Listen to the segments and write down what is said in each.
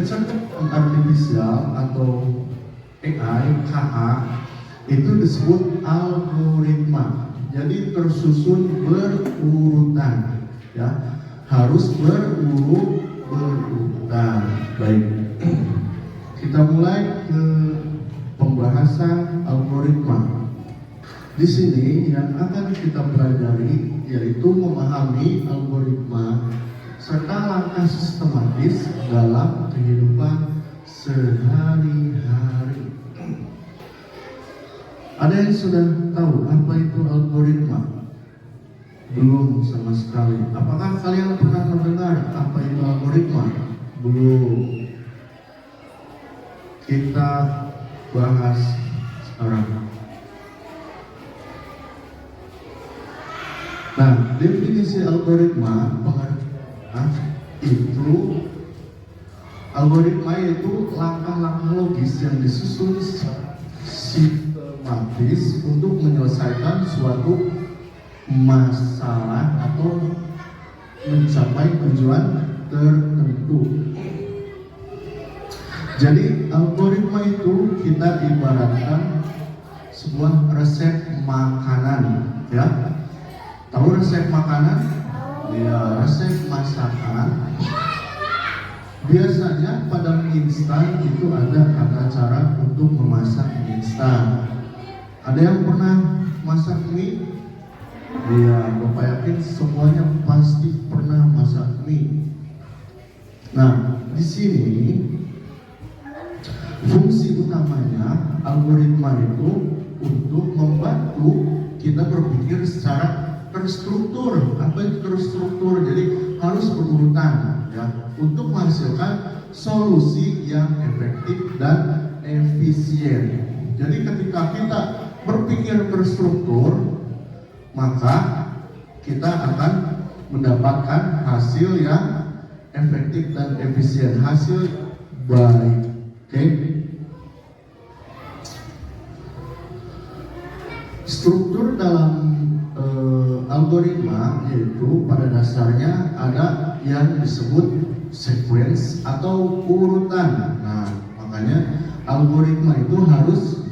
kecerdasan artifisial atau AI, KA, itu disebut algoritma. Jadi tersusun berurutan, ya, harus berurutan. Baik, kita mulai ke pembahasan algoritma. Di sini yang akan kita pelajari yaitu memahami algoritma serta langkah sistematis dalam kehidupan sehari-hari. Ada yang sudah tahu apa itu algoritma? Belum sama sekali. Apakah kalian pernah mendengar apa itu algoritma? Belum. Kita bahas sekarang. Nah, definisi algoritma itu algoritma itu langkah-langkah logis yang disusun sistematis untuk menyelesaikan suatu masalah atau mencapai tujuan tertentu. Jadi algoritma itu kita ibaratkan sebuah resep makanan, ya. Tahu resep makanan? Ya, resep masakan. Biasanya pada mie instan itu ada tata cara untuk memasak mie instan. Ada yang pernah masak mie? Ya, Bapak yakin semuanya pasti pernah masak mie. Nah, di sini fungsi utamanya algoritma itu untuk membantu kita berpikir secara terstruktur. Apa itu terstruktur? Jadi harus berurutan, ya, untuk menghasilkan solusi yang efektif dan efisien. Jadi ketika kita berpikir terstruktur, maka kita akan mendapatkan hasil yang efektif dan efisien, hasil baik. Oke? Struktur dalam algoritma yaitu pada dasarnya ada yang disebut sequence atau urutan. Nah, makanya algoritma itu harus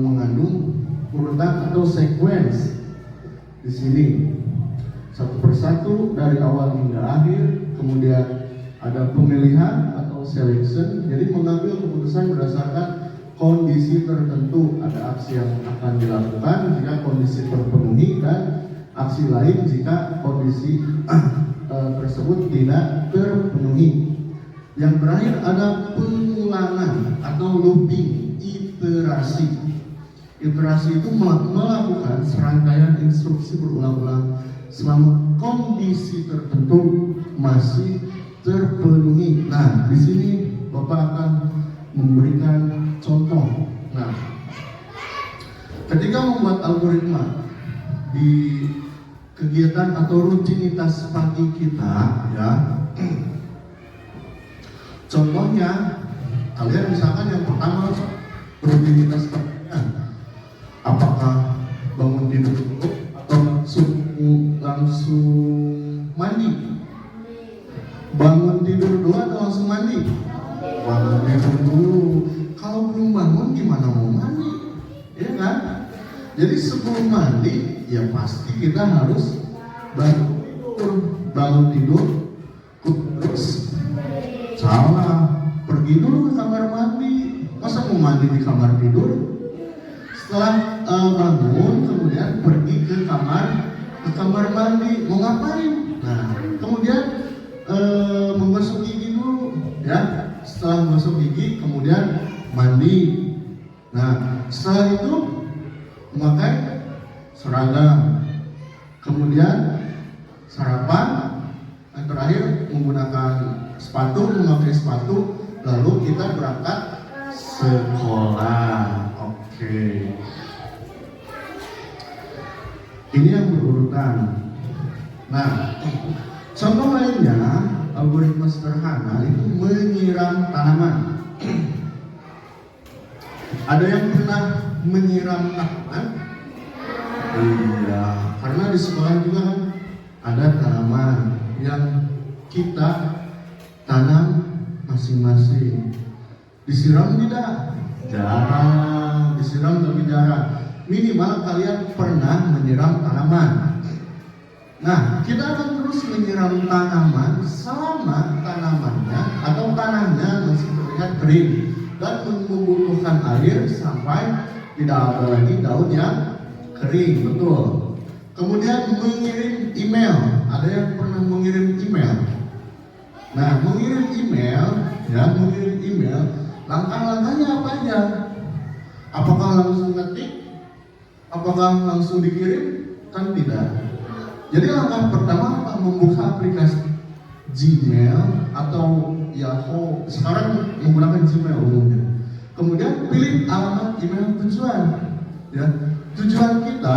mengandung urutan atau sequence. Di sini satu persatu dari awal hingga akhir, kemudian ada pemilihan atau selection, jadi mengambil keputusan berdasarkan kondisi tertentu. Ada aksi yang akan dilakukan jika kondisi terpenuhi dan aksi lain jika kondisi tersebut tidak terpenuhi. Yang terakhir ada pengulangan atau looping, iterasi. Iterasi itu melakukan serangkaian instruksi berulang-ulang selama kondisi tertentu masih terpenuhi. Nah, di sini Bapak akan memberikan contoh. Nah, ketika membuat algoritma di kegiatan atau rutinitas pagi kita, ya, contohnya kalian misalkan yang pertama rutinitas paginya, apakah bangun tidur dulu atau langsung mandi? Bangun tidur dulu atau langsung mandi? Bangun tidur dulu. Kalau belum bangun gimana mau mandi? Ya kan? Jadi sebelum mandi ya pasti kita harus bangun tidur terus salah, pergi dulu ke kamar mandi. Masa mau mandi di kamar tidur? Setelah bangun kemudian pergi ke kamar mandi. Mau ngapain? Nah, kemudian menggosok gigi dulu, ya. Setelah menggosok gigi kemudian mandi. Nah, setelah itu memakai seragam, kemudian sarapan, dan terakhir menggunakan memakai sepatu, lalu kita berangkat sekolah. Oke. Ini yang berurutan. Nah, contoh lainnya algoritma sederhana itu menyiram tanaman. Ada yang pernah menyiram tanaman? Iya, karena di sekolah juga kan ada tanaman yang kita tanam masing-masing. Disiram tidak? Jarang. Disiram tapi jarang. Minimal kalian pernah menyiram tanaman. Nah, kita akan terus menyiram tanaman selama tanamannya atau tanahnya masih terlihat kering dan membutuhkan air sampai tidak ada lagi daun yang kering, betul. Kemudian mengirim email. Ada yang pernah mengirim email? Nah, mengirim email, langkah-langkahnya apa aja? Apakah langsung ngetik? Apakah langsung dikirim? Kan tidak. Jadi langkah pertama apa? Membuka aplikasi Gmail atau Yahoo. Sekarang menggunakan Gmail umumnya. Kemudian pilih alamat email tujuan. Ya, tujuan kita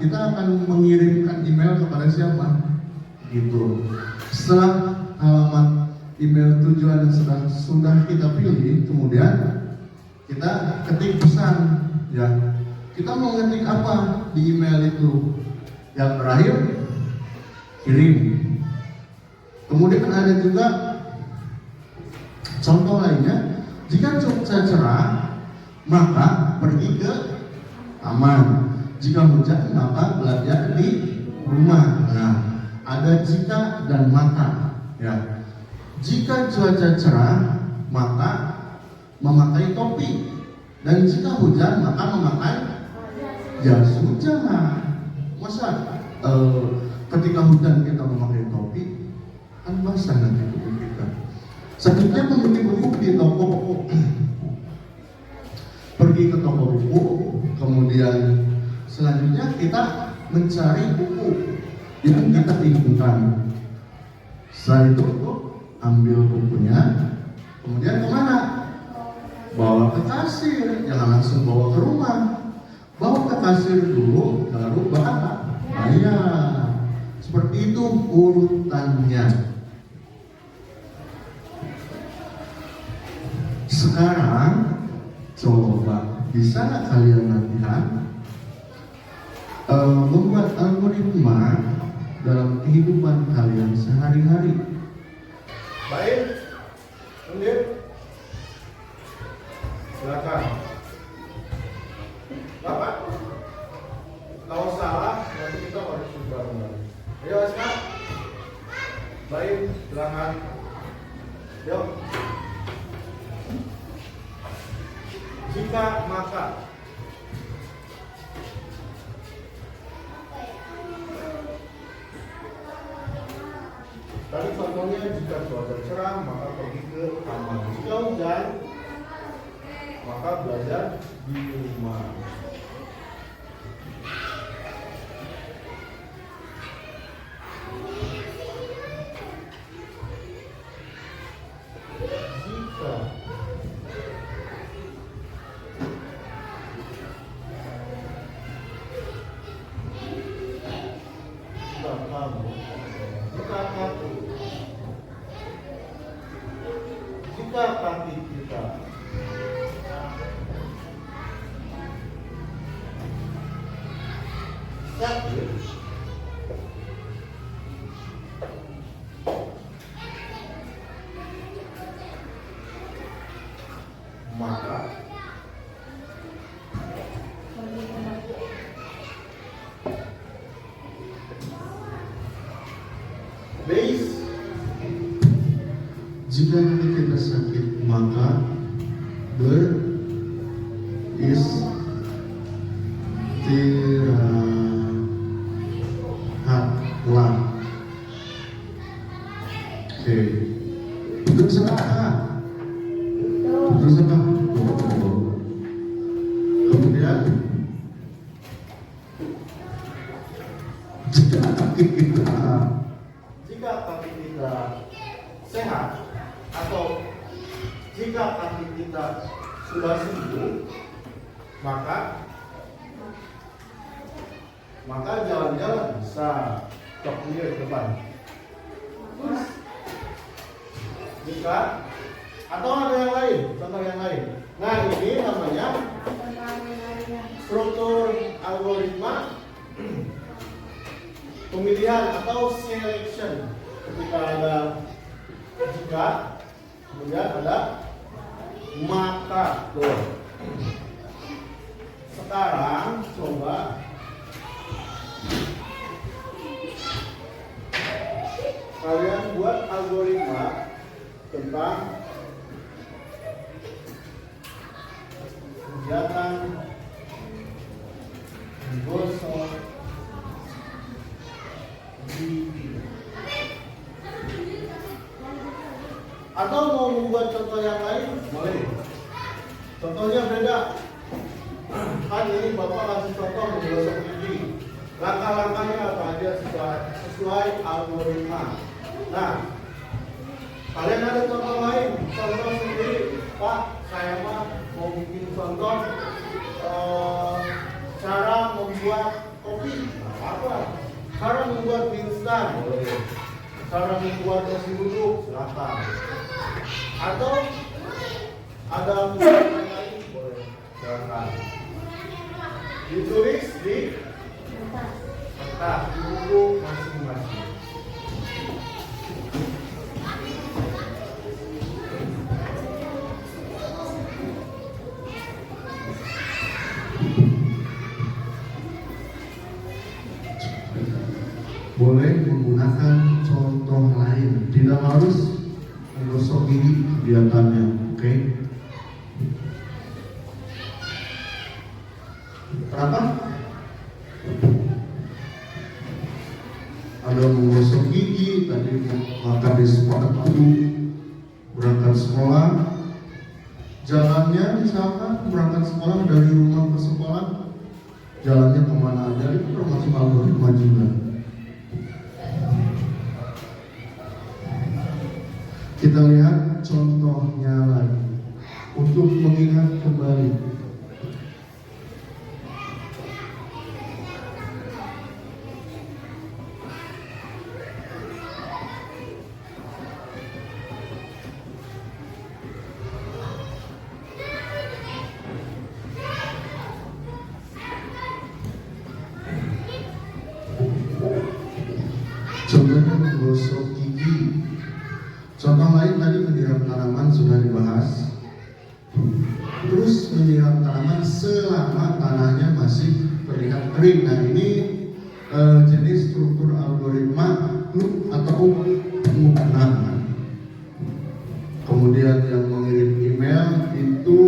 akan mengirimkan email kepada siapa? Gitu. Setelah alamat email tujuan yang sudah kita pilih, kemudian kita ketik pesan. Ya, kita mau ngetik apa di email itu? Yang terakhir, kirim. Kemudian ada juga contoh lainnya, jika cuaca cerah maka pergi ke taman, jika hujan maka belajar di rumah. Nah, ada jika dan maka. Ya, jika cuaca cerah maka memakai topi, dan jika hujan maka memakai jas hujan. Masa ketika hujan kita memakai topi, kan basah nanti tubuh kita. Selanjutnya membeli buku di toko buku. Pergi ke toko buku, kemudian selanjutnya kita mencari buku yang kita inginkan. Setelah itu ambil bukunya, kemudian kemana? Bawa ke kasir, jangan langsung bawa ke rumah. Bawa ke kasir dulu, baru bayar. Seperti itu urutannya. Sekarang coba, bisa nggak kalian latihan membuat algoritma dalam kehidupan kalian sehari-hari? Baik, lanjut. Silakan. Bapak, kalau salah nanti kita harus coba kembali. Ayo Asma. Baik, silakan. Yuk. Jika maka. Tadi contohnya, jika cuaca cerah maka pergi ke taman. Jika hujan maka belajar di rumah. Jika kaki kita sakit, maka base, jika kita sakit maka beristirahatlah. Oke, betul salah. Betul salah. Kemudian jika kaki kita sehat, atau jika kaki kita sudah sembuh, maka jalan-jalan bisa. Coknya ke depan. Jika, atau ada yang lain, contoh yang lain. Nah, ini namanya struktur algoritma pemilihan atau selection. Ketika ada jika, Kemudian ada maka. Tuh. Sekarang coba kalian buat algoritma tentang kegiatan gosok gigi. Atau mau membuat contoh yang lain boleh. Contohnya beda. Kan ini Bapak kasih contoh menggosok gigi. Langkah-langkahnya apa aja sesuai algoritma. Nah, kalian ada contoh lain, contoh sendiri. Pak, saya mah mau bikin contoh cara membuat kopi. Nah, apa? Cara membuat mie instan, boleh. Cara membuat nasi uduk, silakan. Atau ada yang lain, boleh. Silakan. Ditulis di kertas di buku masing-masing. Boleh menggunakan contoh lain, tidak harus menggosok gigi kegiatannya, oke? Kenapa? Ada menggosok gigi, tadi makan di sekolah dulu, berangkat sekolah, jalannya misalkan berangkat sekolah dari rumah ke sekolah, jalannya kemana aja itu termasuk algoritma juga. Kita lihat contohnya lagi untuk mengingat kembali. Contohnya menggosok gigi. Contoh lain tadi menyiram tanaman sudah dibahas. Terus menyiram tanaman selama tanahnya masih terlihat kering. Nah ini jenis struktur algoritma loop atau pengukuran. Kemudian yang mengirim email itu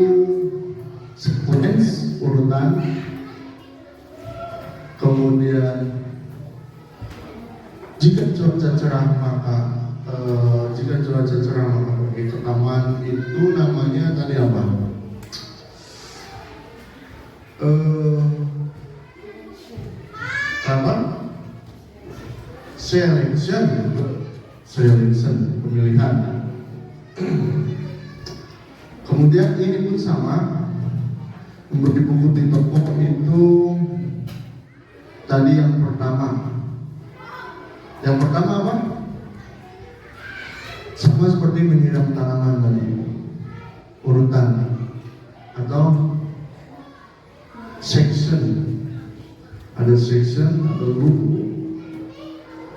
sequence urutan. Kemudian jika cuaca cerah maka pergi ke taman, itu namanya tadi apa? Apa? Selection, pemilihan. Kemudian ini pun sama, untuk di buku di toko itu tadi yang pertama. Yang pertama apa? Sama seperti menyiram tanaman tadi, urutan atau section. Ada section, ada loop,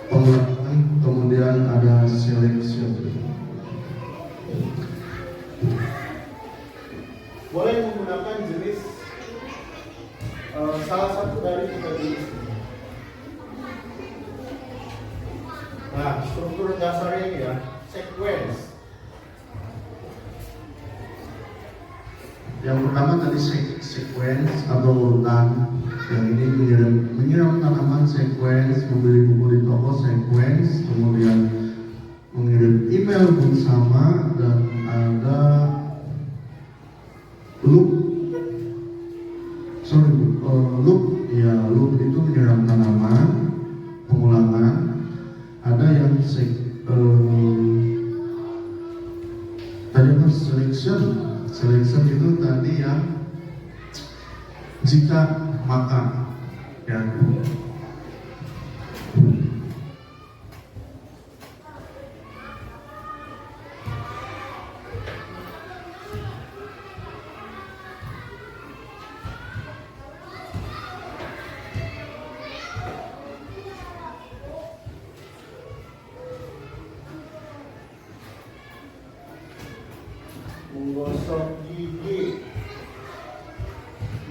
pengulangan, kemudian ada selection. Boleh menggunakan jenis salah satu dari tiga jenis. Nah, struktur dasarnya ini ya, sequence. Yang pertama tadi sequence atau urutan. Yang ini menyiram tanaman sequence, membeli buku di toko sequence, kemudian mengirim email pun sama, dan ada loop. Loop itu menyiram tanaman, pengulangan. Ada yang tadi apa? Selection itu tadi yang jika maka ya. menggosok gigi.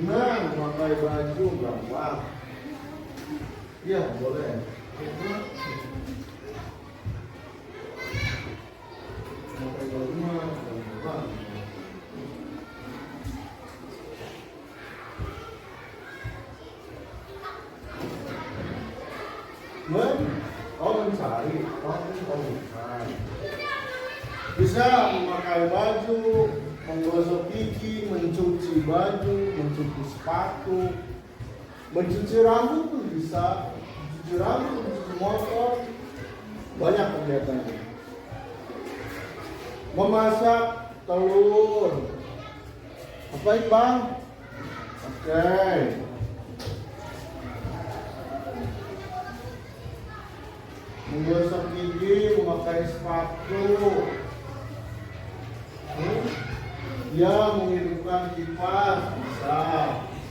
Nah, memakai baju gampang. Iya, boleh. Memakai baju gampang. Mencari, mencari. Bisa memakai baju, menggosok gigi, mencuci baju, mencuci sepatu, mencuci rambut pun bisa, mencuci rambut, mencuci motor, banyak kegiatannya. Memasak telur, apa itu bang? Oke. Menggosok gigi, memakai sepatu, ya menghidupkan kipas, bisa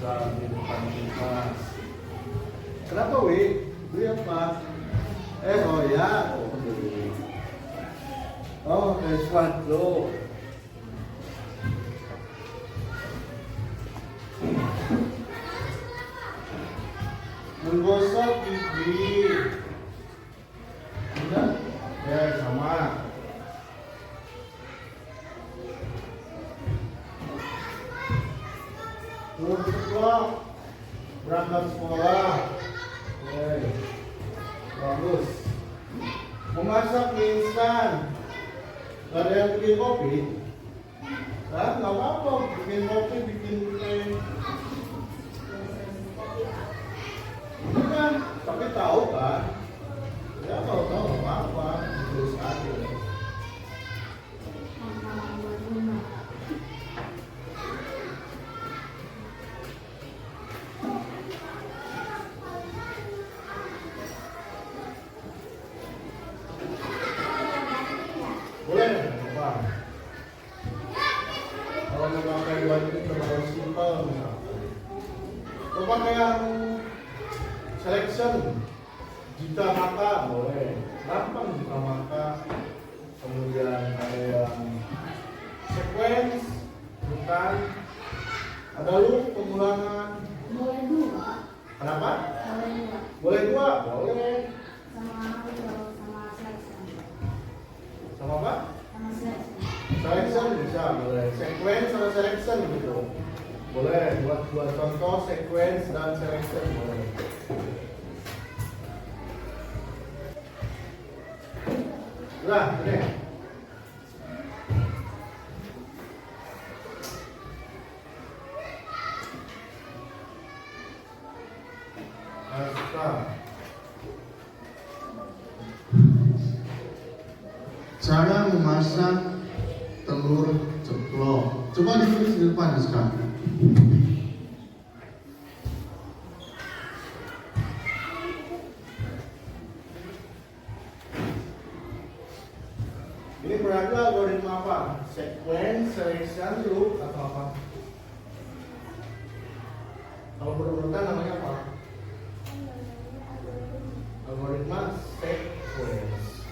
menghidupkan kipas. Kenapa Wi? Beli apa? Oh ya, beli. Oh, pakai sepatu. Menggosok gigi. Ya sama. Terus sekolah, berangkat sekolah. Oke, bagus. Memasak mie instan. Gak ada yang bikin kopi? Nggak apa-apa, bikin kopi, bikin teh. Ini kan, tapi tahu kan? Ya kalau tahu apa-apa, terus aja. Boleh, Pak. Kalau mau pakai baju terlalu simpel, kalau pakai yang selection Jika Mata boleh, gampang Jika Mata. Kemudian ada yang sequence, bukan. Ada loop, pengulangan. Boleh dua. Kenapa? Boleh dua. Boleh dua, boleh. Sama selection. Sama apa? Sama selection. Selection bisa, boleh. Sequence sama selection gitu. Boleh, buat dua contoh sequence dan selection boleh. Nah, ini. Cara memasak telur ceplok. Coba ditulis di depan sekarang. Ini berarti algoritma apa? Sequence, selection, loop, atau apa? Kalau berurutan namanya apa? Algoritma sequence.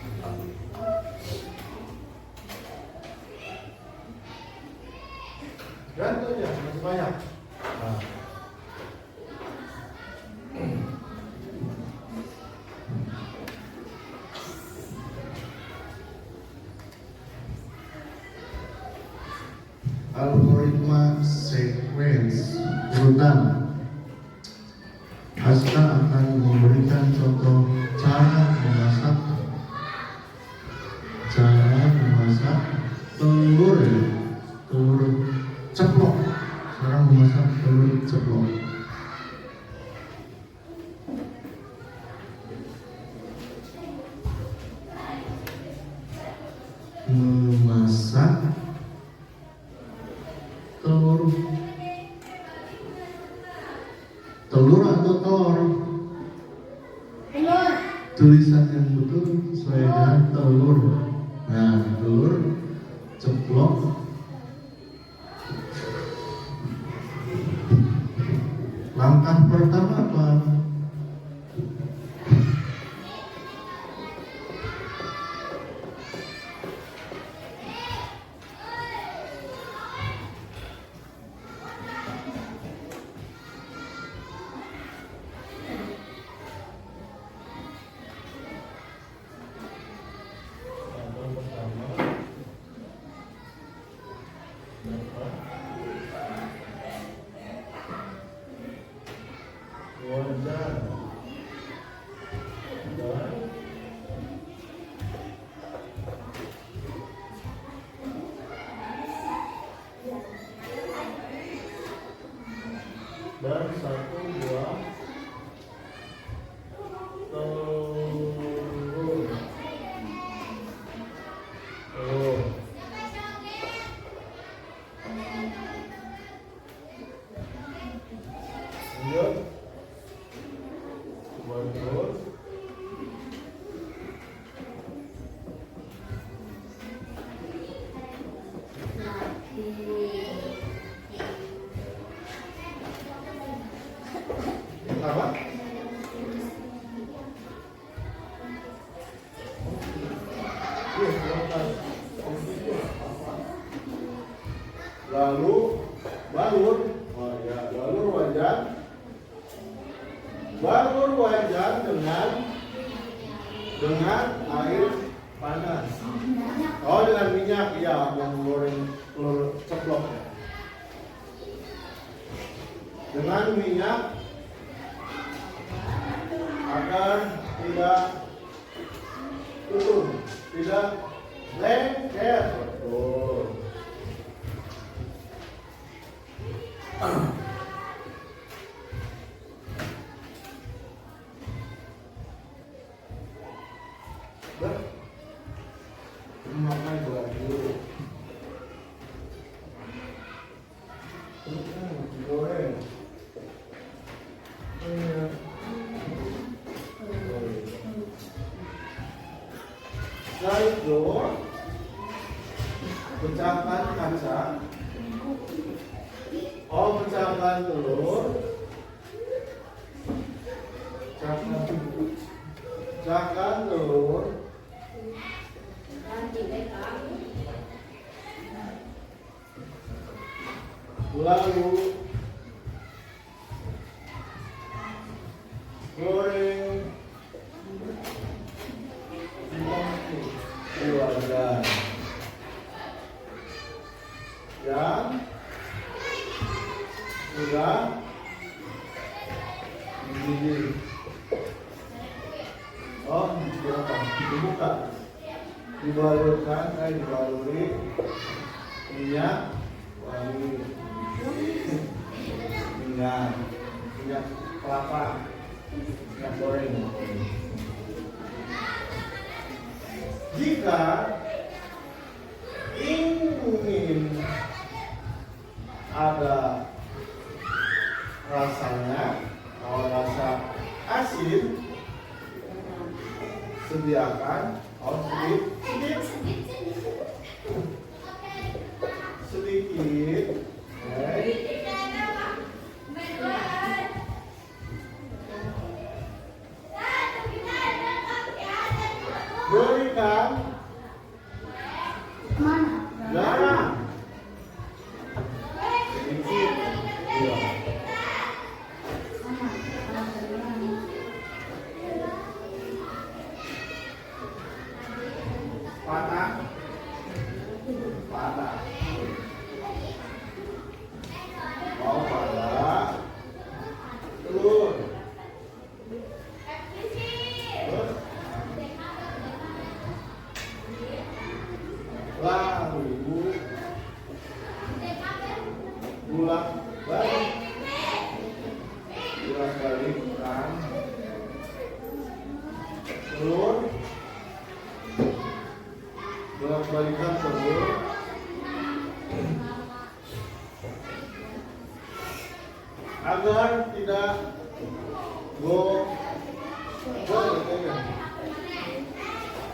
Gantung ya, masih banyak. Nah. Algoritma sequence urutan. Haska akan memberikan contoh cara memasak telur ceplok. Cara memasak telur ceplok. Memasak telur atau telur? Telur. Tulisan yang betul sesuai dengan telur. Nah, telur ceplok. Langkah pertama apa? dan 1 buah telur. Telur. Lanjut. Buah telur. Apa? Lalu balur, oh ya, balur wajan dengan air panas. Oh, dengan minyak, ya, yang goreng telur ceplok. Dengan minyak agar tidak tutup, tidak lengket. Oh. Makan dulu. Goreng. Setelah itu pecahkan kaca. Oh, pecahkan telur. Pecahkan telur. Lalu goreng di wajan yang sudah mendidih. Oh, dibuka, dibaluri minyak wangi, minyak kelapa, minyak goreng. Jika ingin ada rasanya, kalau rasa asin, sediakan sedikit berikan garam sedikit, ya. Patah mau pada telur. Terus lalu bulat-balikkan telur, bolak-balikan telur agar tidak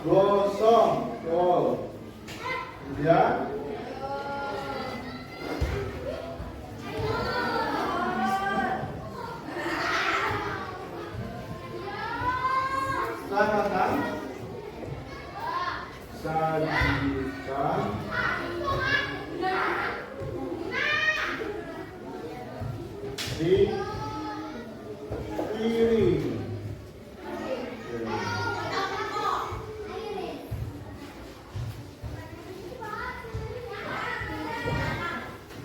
gosong. Kemudian sajikan di piring.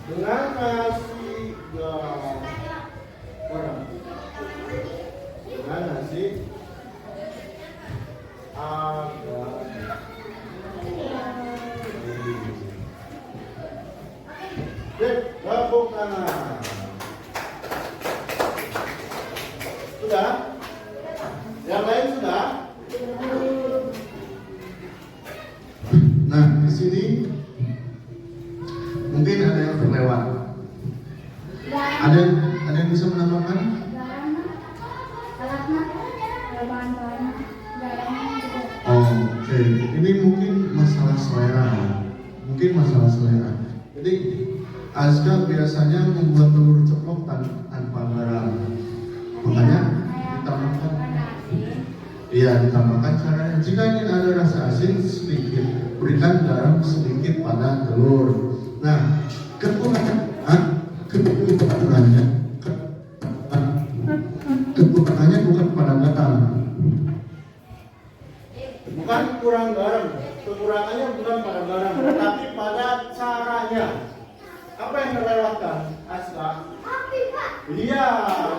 Dengan nasi goreng, dengan nasi agak tepuk tangan. lewat. Garam. Ada yang bisa menambahkan? Garam. Alatnya. Ada bahan-bahan. Garam juga. Oh, oke. Ini mungkin masalah selera. Jadi Azka biasanya membuat telur ceplok tanpa garam. Makanya ditambahkan. Iya, ditambahkan caranya. Jika ingin ada rasa asin sedikit, berikan garam sedikit pada telur. Nah, kekurangannya bukan pada garam. Bukan kurang garam, kekurangannya bukan pada garam, tetapi pada caranya. Apa yang terlewatkan, Aska? Api, Pak. Iya,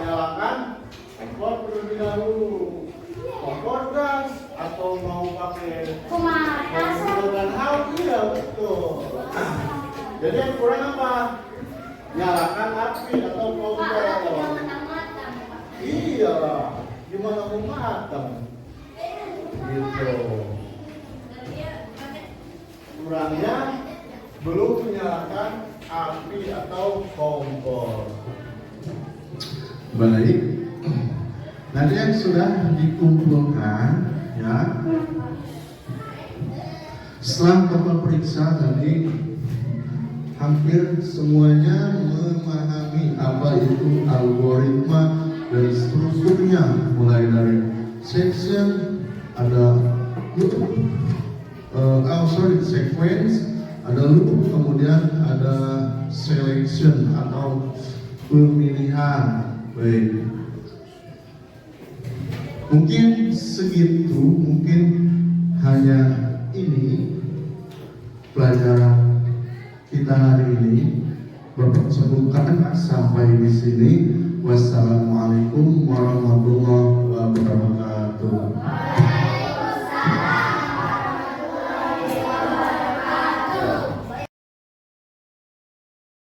nyalakan kompor terlebih dahulu. Kompor gas atau mau pakai menggunakan hal, iya betul. Jadi yang kurang apa? Nyalakan api atau kompor. Iya, gimana mau matang? Gitu. Kurangnya belum menyalakan api atau kompor. Baik. Nanti yang sudah dikumpulkan, ya. Setelah Bapak periksa tadi, hampir semuanya memahami apa itu algoritma dan strukturnya, mulai dari section, ada sequence, ada loop, kemudian ada selection atau pemilihan. Baik. Mungkin segitu, mungkin hanya ini pelajaran kita hari ini. Bapak sebutkan sampai di sini. Wassalamualaikum warahmatullahi wabarakatuh.